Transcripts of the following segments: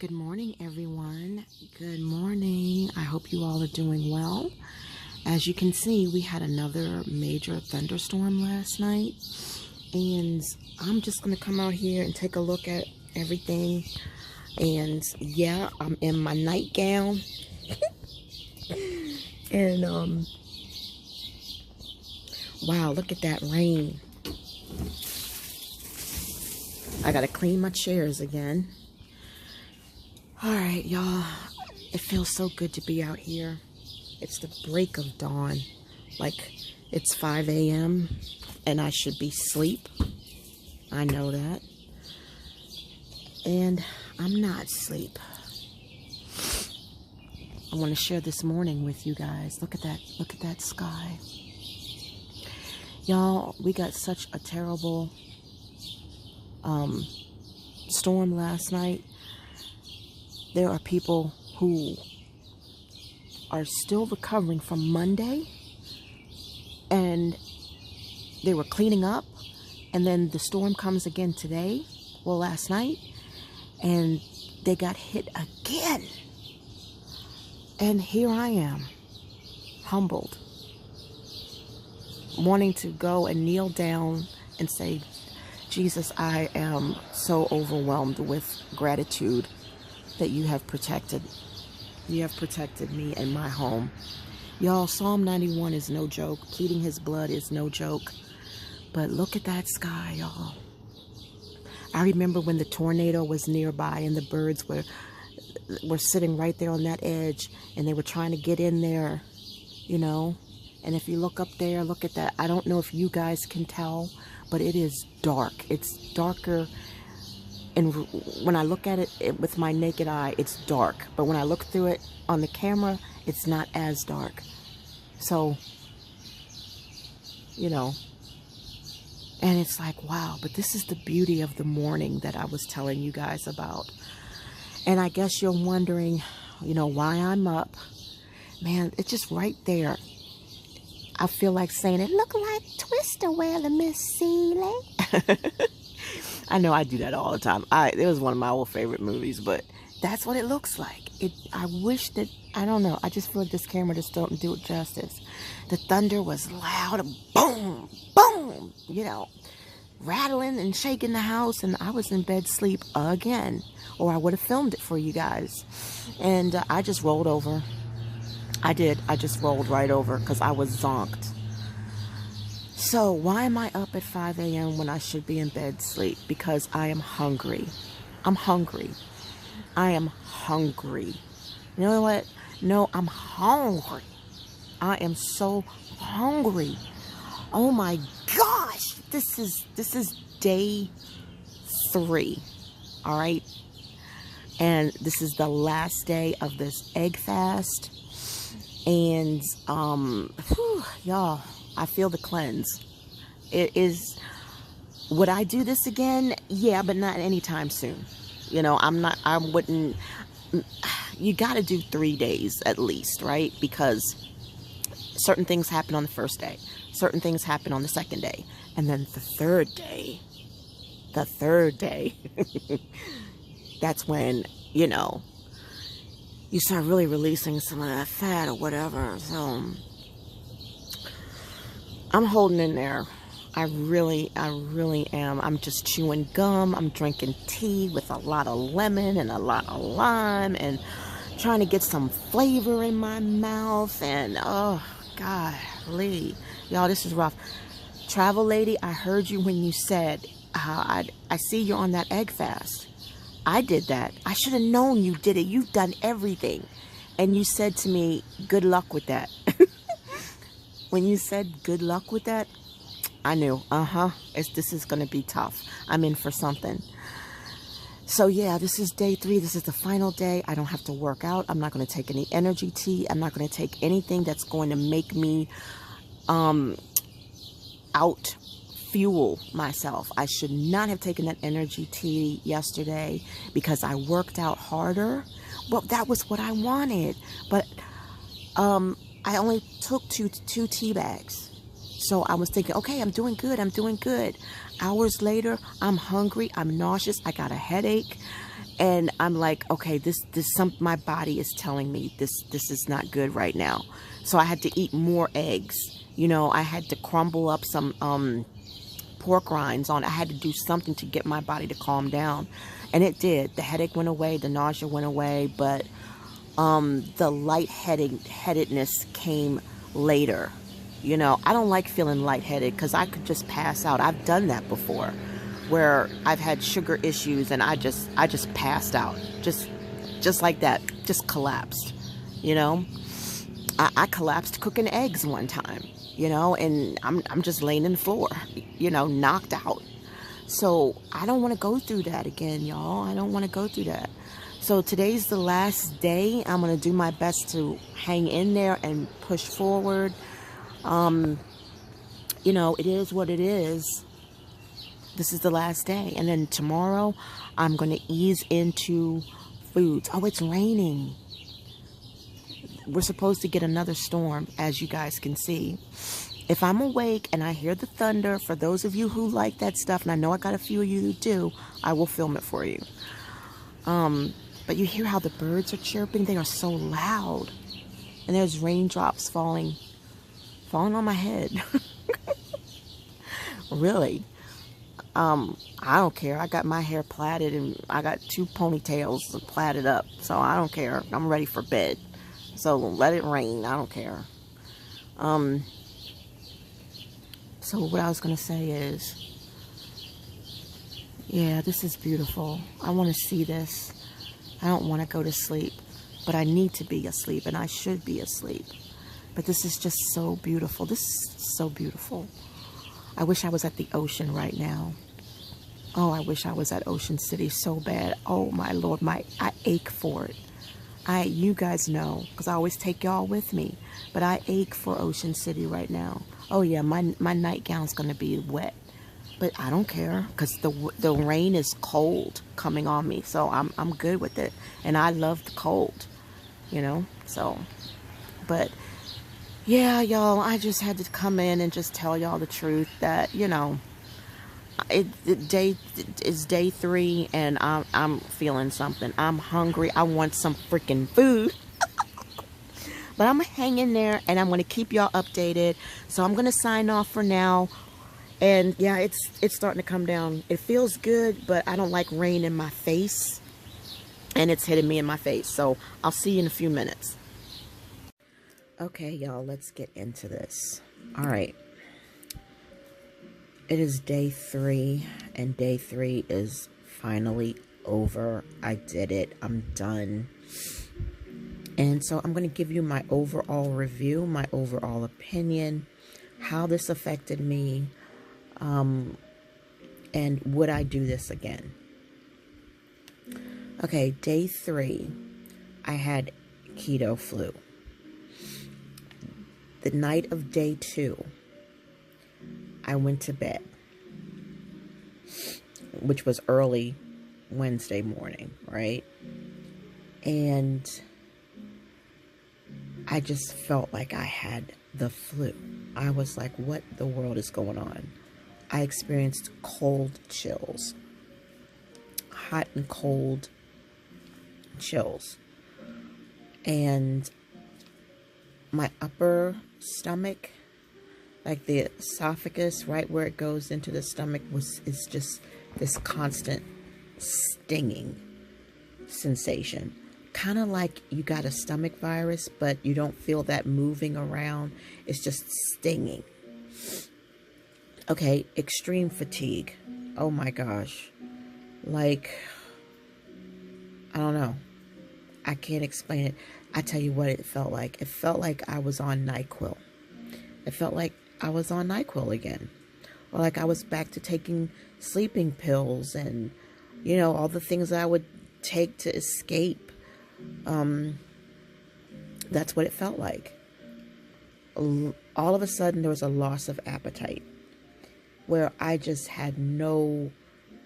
Good morning, everyone. Good morning. I hope you all are doing well. As you can see, we had another major thunderstorm last night, and I'm just going to come out here and take a look at everything. And yeah, I'm in my nightgown. And wow, look at that rain. I got to clean my chairs again. All right, y'all, it feels so good to be out here. It's the break of dawn. Like, it's 5 a.m. and I should be asleep. I know that. And I'm not asleep. I want to share this morning with you guys. Look at that. Look at that sky. Y'all, we got such a terrible storm last night. There are people who are still recovering from Monday, and they were cleaning up, and then the storm comes again today, well, last night, and they got hit again. And here I am, humbled, wanting to go and kneel down and say, Jesus, I am so overwhelmed with gratitude that you have protected. You have protected me and my home. Y'all, Psalm 91 is no joke. Pleading his blood is no joke. But look at that sky, y'all. I remember when the tornado was nearby and the birds were sitting right there on that edge, and they were trying to get in there, you know. And if you look up there, look at that. I don't know if you guys can tell, but it is dark. It's darker. And when I look at it with my naked eye, it's dark. But when I look through it on the camera, it's not as dark. So, you know, and it's like, wow, but this is the beauty of the morning that I was telling you guys about. And I guess you're wondering, you know, why I'm up. Man, it's just right there. I feel like saying it look like Twister wear the Miss Seeley. I know I do that all the time. It was one of my old favorite movies, but that's what it looks like. I wish that, I don't know, I just feel like this camera just don't do it justice. The thunder was loud, boom, boom, you know, rattling and shaking the house, and I was in bed sleep again, or I would have filmed it for you guys. And I just rolled over. I did. I just rolled right over because I was zonked. So why am I up at 5 a.m. when I should be in bed sleep? Because I am hungry. I'm hungry. I am hungry. You know what? No, I'm hungry. I am so hungry. Oh my gosh. This is day 3. All right. And this is the last day of this egg fast. And y'all, I feel the cleanse. It is, would I do this again? Yeah, but not anytime soon. You know, I wouldn't, you got to do 3 days at least, right? Because certain things happen on the first day. Certain things happen on the second day. And then the third day, that's when, you know, you start really releasing some of that fat or whatever. So I'm holding in there. I really am. I'm just chewing gum. I'm drinking tea with a lot of lemon and a lot of lime and trying to get some flavor in my mouth. And oh, golly. Y'all, this is rough. Travel lady, I heard you when you said, I see you're on that egg fast. I did that. I should have known you did it. You've done everything. And you said to me, good luck with that. When you said good luck with that, I knew, this is going to be tough. I'm in for something. So yeah, this is day 3. This is the final day. I don't have to work out. I'm not going to take any energy tea. I'm not going to take anything that's going to make me out fuel myself. I should not have taken that energy tea yesterday because I worked out harder. Well, that was what I wanted. But I only took two tea bags. So I was thinking, okay, I'm doing good. I'm doing good. Hours later, I'm hungry. I'm nauseous. I got a headache. And I'm like, okay, my body is telling me this is not good right now. So I had to eat more eggs. You know, I had to crumble up some pork rinds on. I had to do something to get my body to calm down. And it did. The headache went away, the nausea went away, but the lightheadedness came later. You know, I don't like feeling lightheaded because I could just pass out. I've done that before, where I've had sugar issues and I just passed out, just like that, just collapsed. You know, I collapsed cooking eggs one time. You know, and I'm just laying in the floor, you know, knocked out. So I don't want to go through that again, y'all. I don't want to go through that. So today's the last day. I'm going to do my best to hang in there and push forward. You know, it is what it is. This is the last day. And then tomorrow I'm going to ease into foods. Oh, it's raining. We're supposed to get another storm, as you guys can see. If I'm awake and I hear the thunder, for those of you who like that stuff, and I know I got a few of you who do, I will film it for you. But you hear how the birds are chirping? They are so loud. And there's raindrops falling on my head. Really. I don't care. I got my hair plaited and I got 2 ponytails plaited up. So I don't care. I'm ready for bed. So let it rain. I don't care. So what I was going to say is, yeah, this is beautiful. I want to see this. I don't want to go to sleep, but I need to be asleep, and I should be asleep. But this is just so beautiful. This is so beautiful. I wish I was at the ocean right now. Oh, I wish I was at Ocean City so bad. Oh, my Lord, I ache for it. You guys know, because I always take y'all with me, but I ache for Ocean City right now. Oh yeah, my nightgown's gonna be wet, but I don't care because the rain is cold coming on me, so I'm good with it, and I love the cold, you know. So, but yeah, y'all, I just had to come in and just tell y'all the truth that, you know, it's day 3 and I'm feeling something. I'm hungry. I want some freaking food. But I'm going to hang in there and I'm going to keep y'all updated. So I'm going to sign off for now. And yeah, it's starting to come down. It feels good, but I don't like rain in my face. And it's hitting me in my face. So I'll see you in a few minutes. Okay, y'all, let's get into this. All right. It is day 3, and day 3 is finally over. I did it. I'm done. And so I'm going to give you my overall review, my overall opinion, how this affected me, and would I do this again? Okay, day 3, I had keto flu. The night of day 2, I went to bed, which was early Wednesday morning, right? And I just felt like I had the flu. I was like, what the world is going on? I experienced cold chills, hot and cold chills. And my upper stomach, like the esophagus, right where it goes into the stomach, is just this constant stinging sensation. Kind of like you got a stomach virus, but you don't feel that moving around. It's just stinging. Okay, extreme fatigue. Oh my gosh. Like, I don't know. I can't explain it. I tell you what it felt like. It felt like I was on NyQuil. It felt like I was on NyQuil again. Or like I was back to taking sleeping pills and, you know, all the things that I would take to escape. That's what it felt like. All of a sudden, there was a loss of appetite where I just had no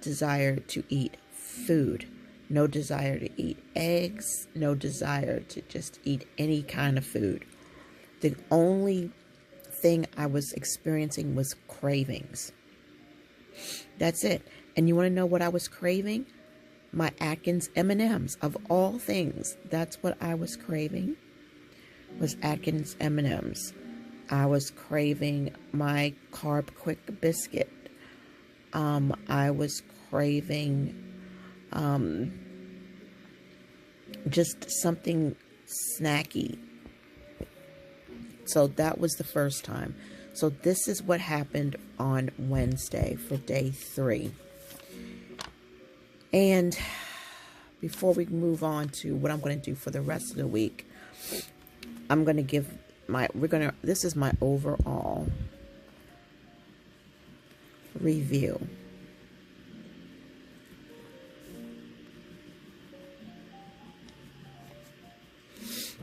desire to eat food, no desire to eat eggs, no desire to just eat any kind of food. The only thing I was experiencing was cravings. That's it. And you want to know what I was craving? my Atkins M&Ms of all things. That's what I was craving, was Atkins M&Ms. I was craving my Carb Quick biscuit. I was craving just something snacky. So that was the first time. So this is what happened on Wednesday for day 3. And before we move on to what I'm going to do for the rest of the week, I'm going to give this is my overall review.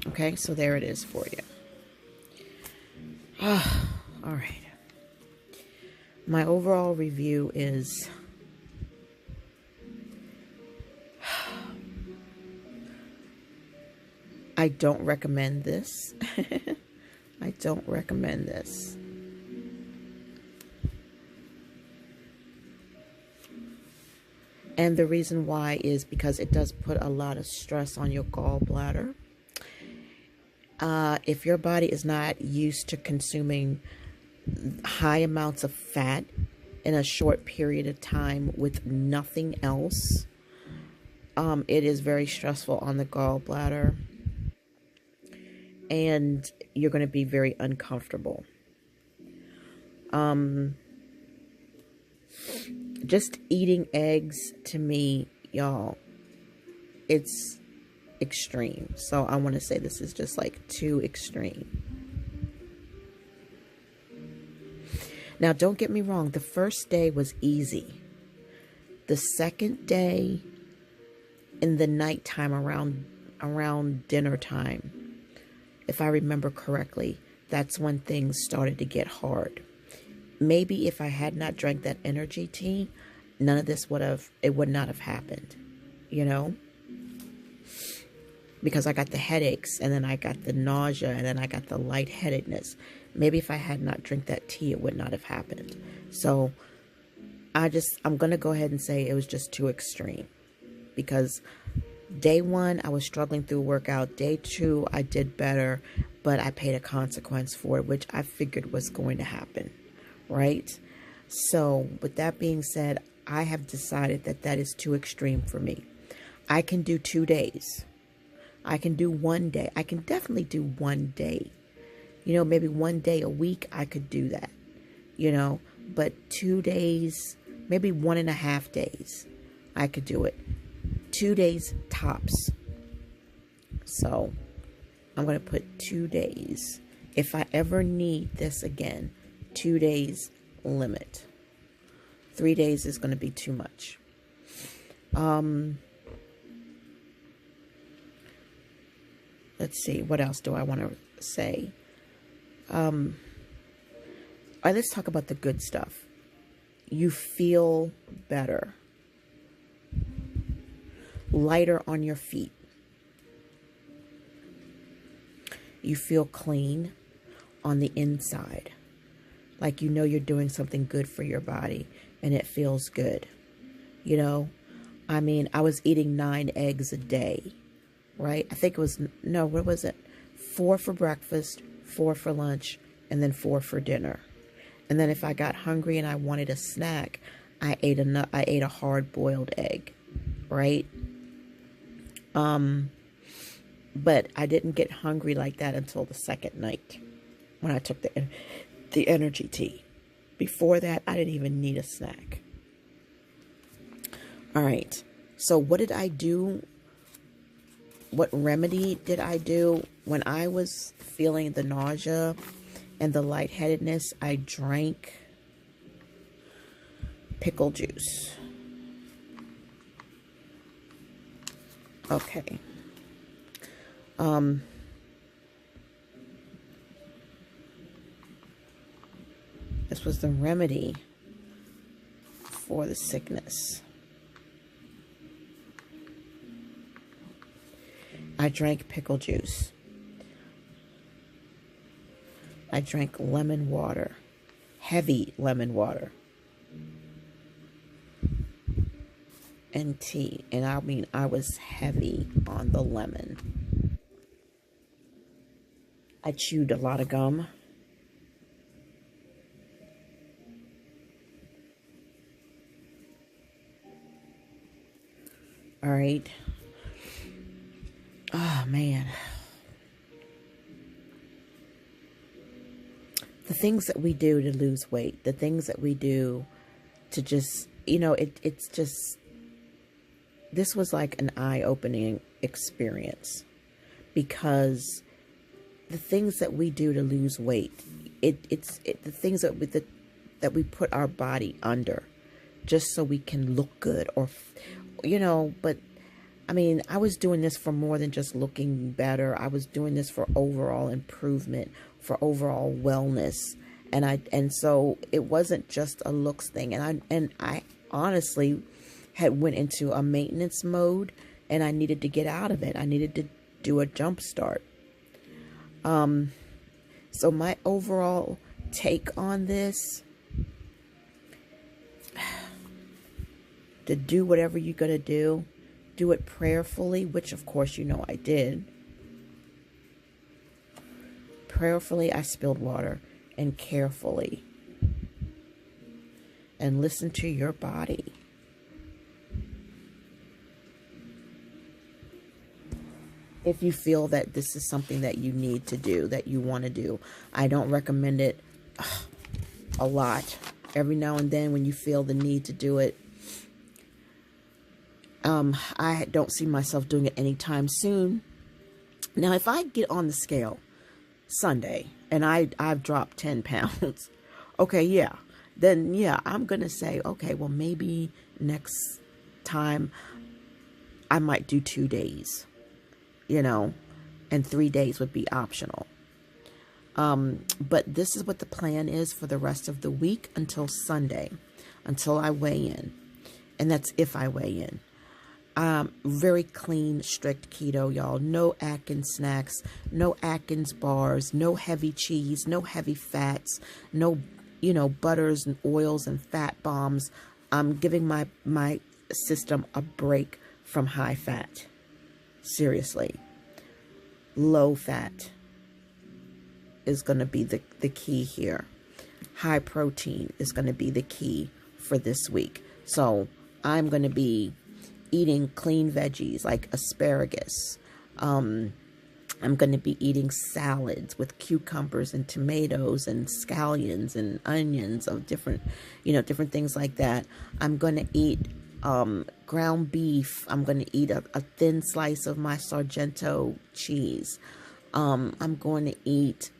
Okay, so there it is for you. All right. My overall review is I don't recommend this. I don't recommend this. And the reason why is because it does put a lot of stress on your gallbladder. If your body is not used to consuming high amounts of fat in a short period of time with nothing else, it is very stressful on the gallbladder. And you're going to be very uncomfortable. Just eating eggs, to me, y'all, it's extreme. So I want to say this is just like too extreme. Now, don't get me wrong. The first day was easy. The second day, in the nighttime around dinner time, if I remember correctly, that's when things started to get hard. Maybe if I had not drank that energy tea, none of this would not have happened, you know? Because I got the headaches, and then I got the nausea, and then I got the lightheadedness. Maybe if I had not drank that tea, it would not have happened. So I'm going to go ahead and say it was just too extreme. Because day 1, I was struggling through workout. Day 2, I did better, but I paid a consequence for it, which I figured was going to happen, right? So with that being said, I have decided that that is too extreme for me. I can do 2 days. I can do 1 day. I can definitely do 1 day. You know, maybe 1 day a week, I could do that, you know, but 2 days, maybe 1.5 days, I could do it. 2 days tops. So I'm going to put 2 days. If I ever need this again, 2 days limit. 3 days is going to be too much. Let's see. What else do I want to say? All right, let's talk about the good stuff. You feel better. Lighter on your feet. You feel clean on the inside. Like you know you're doing something good for your body and it feels good. You know, I mean, I was eating 9 eggs a day, right? I think it was, no, what was it? 4 for breakfast, 4 for lunch, and then 4 for dinner. And then if I got hungry and I wanted a snack, I ate a hard-boiled egg, right? But I didn't get hungry like that until the second night when I took the energy tea. Before that, I didn't even need a snack. All right. So what did I do? What remedy did I do? When I was feeling the nausea and the lightheadedness, I drank pickle juice. Okay. This was the remedy for the sickness. I drank pickle juice. I drank lemon water, heavy lemon water. and tea. And I mean, I was heavy on the lemon. I chewed a lot of gum. All right. Oh, man. The things that we do to lose weight, the things that we do to just, it's just, this was like an eye-opening experience, because the things that we do to lose weight, it's the things that we put our body under just so we can look good, or, but I mean, I was doing this for more than just looking better. I was doing this for overall improvement, for overall wellness. And so it wasn't just a looks thing. And I honestly had went into a maintenance mode, and I needed to get out of it. I needed to do a jump start. So my overall take on this, to do whatever you're going to do it prayerfully, which of course I did. Prayerfully, I spilled water, and carefully. And listen to your body. If you feel that this is something that you need to do, that you want to do. I don't recommend it a lot. Every now and then when you feel the need to do it. I don't see myself doing it anytime soon. Now, if I get on the scale Sunday and I've dropped 10 pounds, okay, yeah. Then, yeah, I'm going to say, okay, well, maybe next time I might do 2 days, and 3 days would be optional. But this is what the plan is for the rest of the week until Sunday, until I weigh in. And that's if I weigh in. Very clean, strict keto, y'all. No Atkins snacks, no Atkins bars, no heavy cheese, no heavy fats, no, butters and oils and fat bombs. I'm giving my system a break from high fat. Seriously. Low fat is going to be the key here. High protein is going to be the key for this week. So I'm going to be eating clean veggies like asparagus. I'm going to be eating salads with cucumbers and tomatoes and scallions and onions of different things like that. I'm going to eat ground beef. I'm going to eat a thin slice of my Sargento cheese. I'm going to eat,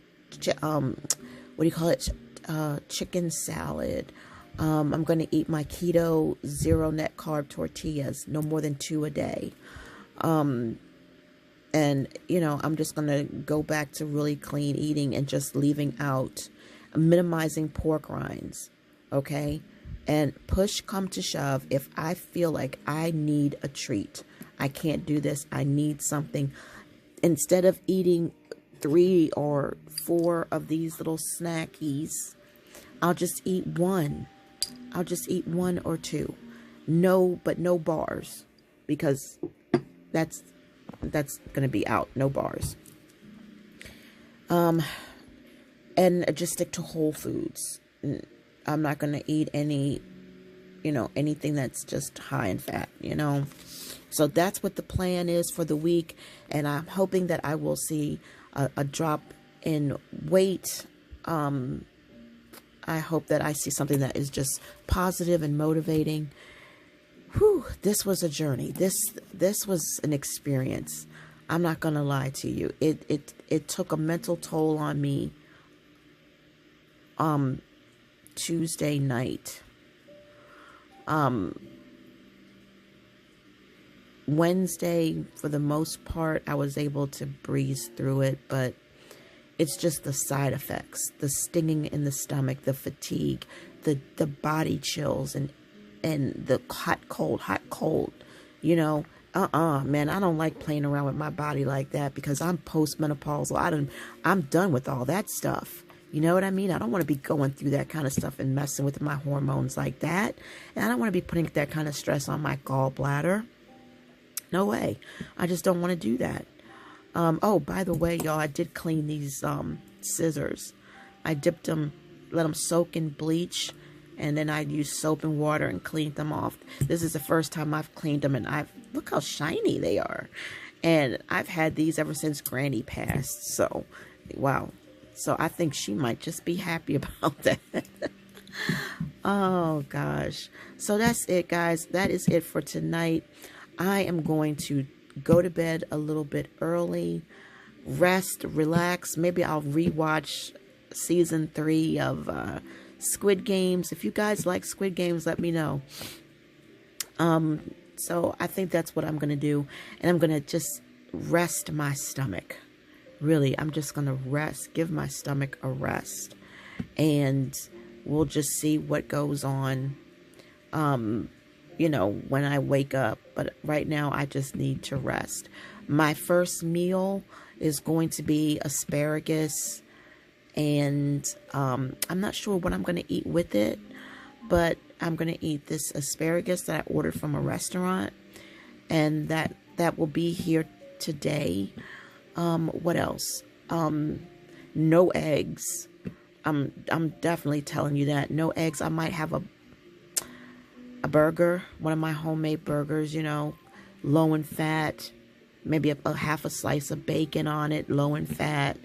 chicken salad. I'm going to eat my keto zero net carb tortillas, no more than 2 a day. And, I'm just going to go back to really clean eating and just leaving out, minimizing pork rinds. Okay. And push come to shove, if I feel like I need a treat, I can't do this, I need something, instead of eating 3 or 4 of these little snackies, I'll just eat one. I'll just eat 1 or 2. No bars, because that's going to be out. No bars. And just stick to whole foods. I'm not going to eat anything that's just high in fat, So that's what the plan is for the week. And I'm hoping that I will see a drop in weight. I hope that I see something that is just positive and motivating. Whew, this was a journey. This was an experience. I'm not going to lie to you. It took a mental toll on me Tuesday night. Wednesday, for the most part, I was able to breeze through it, but it's just the side effects, the stinging in the stomach, the fatigue, the body chills, and the hot, cold, man, I don't like playing around with my body like that, because I'm postmenopausal. I'm done with all that stuff. You know what I mean? I don't want to be going through that kind of stuff and messing with my hormones like that. And I don't want to be putting that kind of stress on my gallbladder. No way. I just don't want to do that. Oh, by the way, y'all, I did clean these scissors. I dipped them, let them soak in bleach, and then I used soap and water and cleaned them off. This is the first time I've cleaned them, and look how shiny they are. And I've had these ever since Granny passed. So, wow. So I think she might just be happy about that. Oh, gosh. So that's it, guys. That is it for tonight. I am going to go to bed a little bit early, rest, relax. Maybe I'll rewatch season 3 of Squid Games. If you guys like Squid Games, let me know. So I think that's what I'm going to do. And I'm going to just rest my stomach. Really, I'm just going to rest, give my stomach a rest. And we'll just see what goes on, you know, when I wake up. But right now, I just need to rest. My first meal is going to be asparagus. And I'm not sure what I'm going to eat with it. But I'm going to eat this asparagus that I ordered from a restaurant. And that will be here today. What else? No eggs. I'm definitely telling you that. No eggs. I might have a burger, one of my homemade burgers, you know, low in fat, maybe a half a slice of bacon on it, low in fat,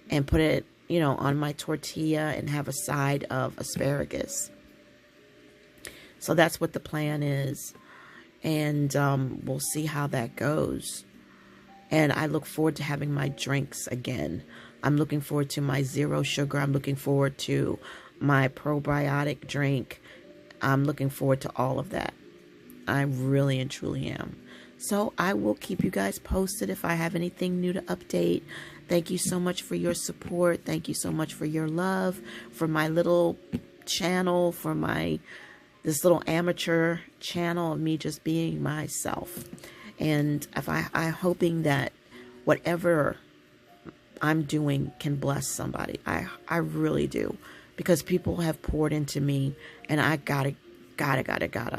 and put it, you know, on my tortilla and have a side of asparagus. So that's what the plan is. And we'll see how that goes. And I look forward to having my drinks again. I'm looking forward to my zero sugar. I'm looking forward to my probiotic drink. I'm looking forward to all of that. I really and truly am. So I will keep you guys posted if I have anything new to update. Thank you so much for your support. Thank you so much for your love, for my little channel, for this little amateur channel of me just being myself. And I'm hoping that whatever I'm doing can bless somebody. I really do. Because people have poured into me, and I gotta,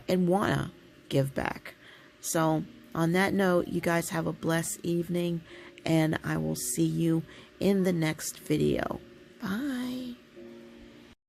and wanna give back. So, on that note, you guys have a blessed evening, and I will see you in the next video. Bye.